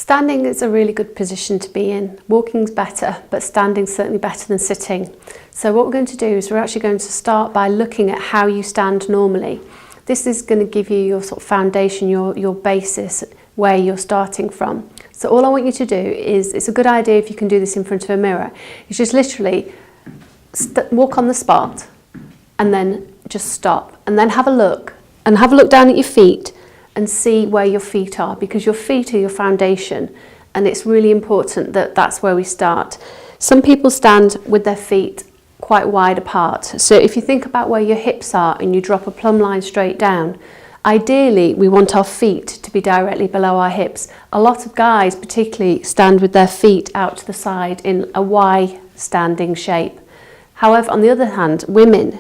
Standing is a really good position to be in. Walking's better, but standing's certainly better than sitting. So what we're going to do is we're actually going to start by looking at how you stand normally. This is going to give you your sort of foundation, your basis, where you're starting from. So all I want you to do is, it's a good idea if you can do this in front of a mirror, is just literally walk on the spot and then just stop and then have a look down at your feet and see where your feet are, because your feet are your foundation and it's really important that that's where we start. Some people stand with their feet quite wide apart. So if you think about where your hips are and you drop a plumb line straight down, ideally we want our feet to be directly below our hips. A lot of guys particularly stand with their feet out to the side in a Y standing shape. However, on the other hand, women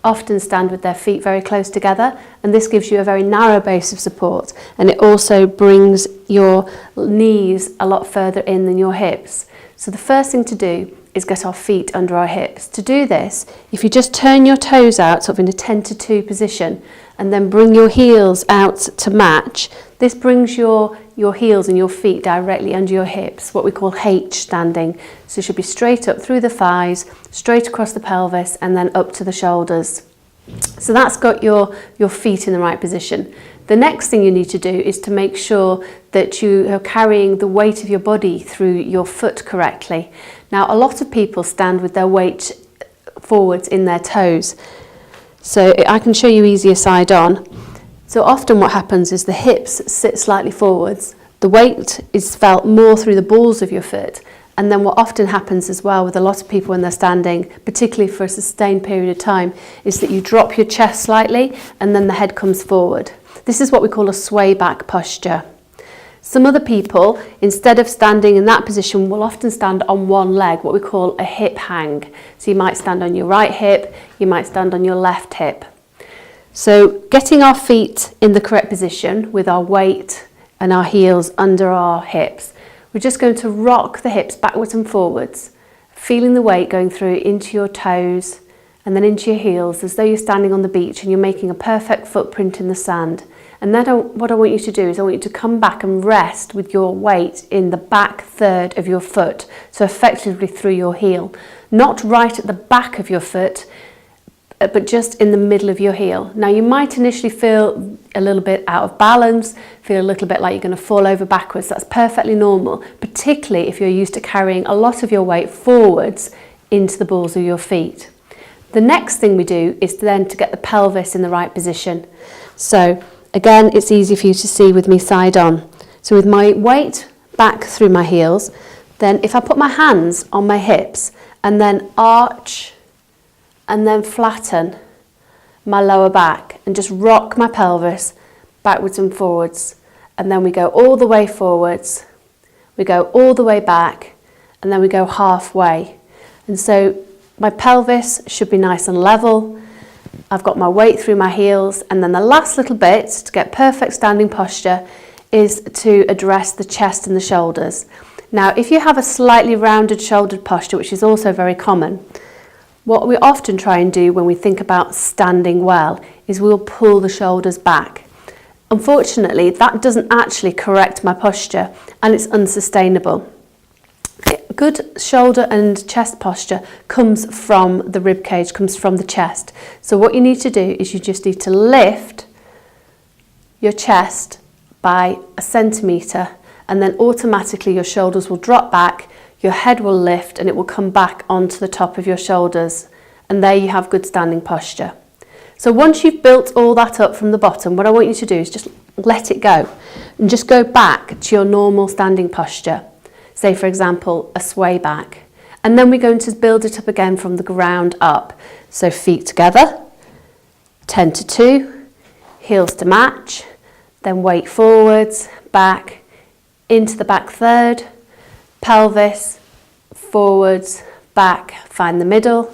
often stand with their feet very close together, and this gives you a very narrow base of support, and it also brings your knees a lot further in than your hips. So the first thing to do is get our feet under our hips. To do this, if you just turn your toes out sort of in a 10 to 2 position and then bring your heels out to match, this brings your heels and your feet directly under your hips, what we call H standing. So it should be straight up through the thighs, straight across the pelvis and then up to the shoulders. So that's got your feet in the right position. The next thing you need to do is to make sure that you are carrying the weight of your body through your foot correctly. Now, a lot of people stand with their weight forwards in their toes. So I can show you easier side on. So often what happens is the hips sit slightly forwards. The weight is felt more through the balls of your foot. And then what often happens as well with a lot of people when they're standing, particularly for a sustained period of time, is that you drop your chest slightly and then the head comes forward. This is what we call a sway back posture. Some other people, instead of standing in that position, will often stand on one leg, what we call a hip hang. So you might stand on your right hip, you might stand on your left hip. So getting our feet in the correct position with our weight and our heels under our hips, we're just going to rock the hips backwards and forwards, feeling the weight going through into your toes and then into your heels as though you're standing on the beach and you're making a perfect footprint in the sand. And then what I want you to do is I want you to come back and rest with your weight in the back third of your foot, so effectively through your heel. Not right at the back of your foot, but just in the middle of your heel. Now you might initially feel a little bit out of balance, feel a little bit like you're going to fall over backwards. That's perfectly normal, particularly if you're used to carrying a lot of your weight forwards into the balls of your feet. The next thing we do is then to get the pelvis in the right position. So again, it's easy for you to see with me side on. So with my weight back through my heels, then if I put my hands on my hips and then arch and then flatten my lower back and just rock my pelvis backwards and forwards, and then we go all the way forwards, we go all the way back, and then we go halfway. And so my pelvis should be nice and level. I've got my weight through my heels, and then the last little bit to get perfect standing posture is to address the chest and the shoulders. Now, if you have a slightly rounded shouldered posture, which is also very common, what we often try and do when we think about standing well is we'll pull the shoulders back. Unfortunately, that doesn't actually correct my posture and it's unsustainable. Good shoulder and chest posture comes from the rib cage, comes from the chest. So what you need to do is you just need to lift your chest by 1 centimetre, and then automatically your shoulders will drop back, your head will lift, and it will come back onto the top of your shoulders. And there you have good standing posture. So once you've built all that up from the bottom, what I want you to do is just let it go and just go back to your normal standing posture. Say, for example, a sway back. And then we're going to build it up again from the ground up. So feet together, 10 to 2, heels to match, then weight forwards, back, into the back third, pelvis, forwards, back, find the middle,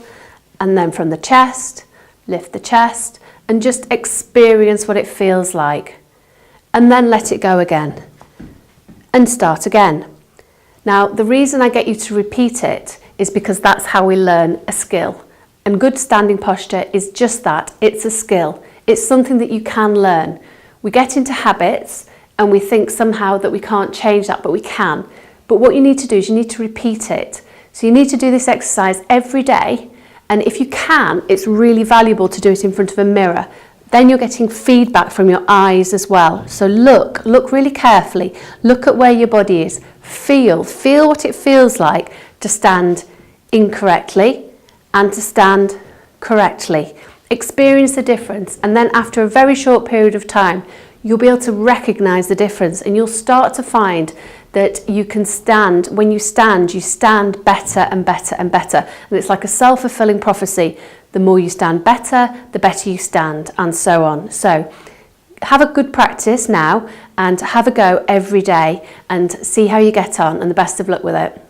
and then from the chest, lift the chest, and just experience what it feels like. And then let it go again, and start again. Now, the reason I get you to repeat it is because that's how we learn a skill. And good standing posture is just that, it's a skill. It's something that you can learn. We get into habits and we think somehow that we can't change that, but we can. But what you need to do is you need to repeat it. So you need to do this exercise every day, and if you can, it's really valuable to do it in front of a mirror. Then you're getting feedback from your eyes as well. So look really carefully. Look at where your body is. Feel what it feels like to stand incorrectly and to stand correctly. Experience the difference, and then after a very short period of time, you'll be able to recognise the difference, and you'll start to find that you can stand. When you stand better and better and better. And it's like a self-fulfilling prophecy. The more you stand better, the better you stand, and so on. So have a good practice now and have a go every day and see how you get on, and the best of luck with it.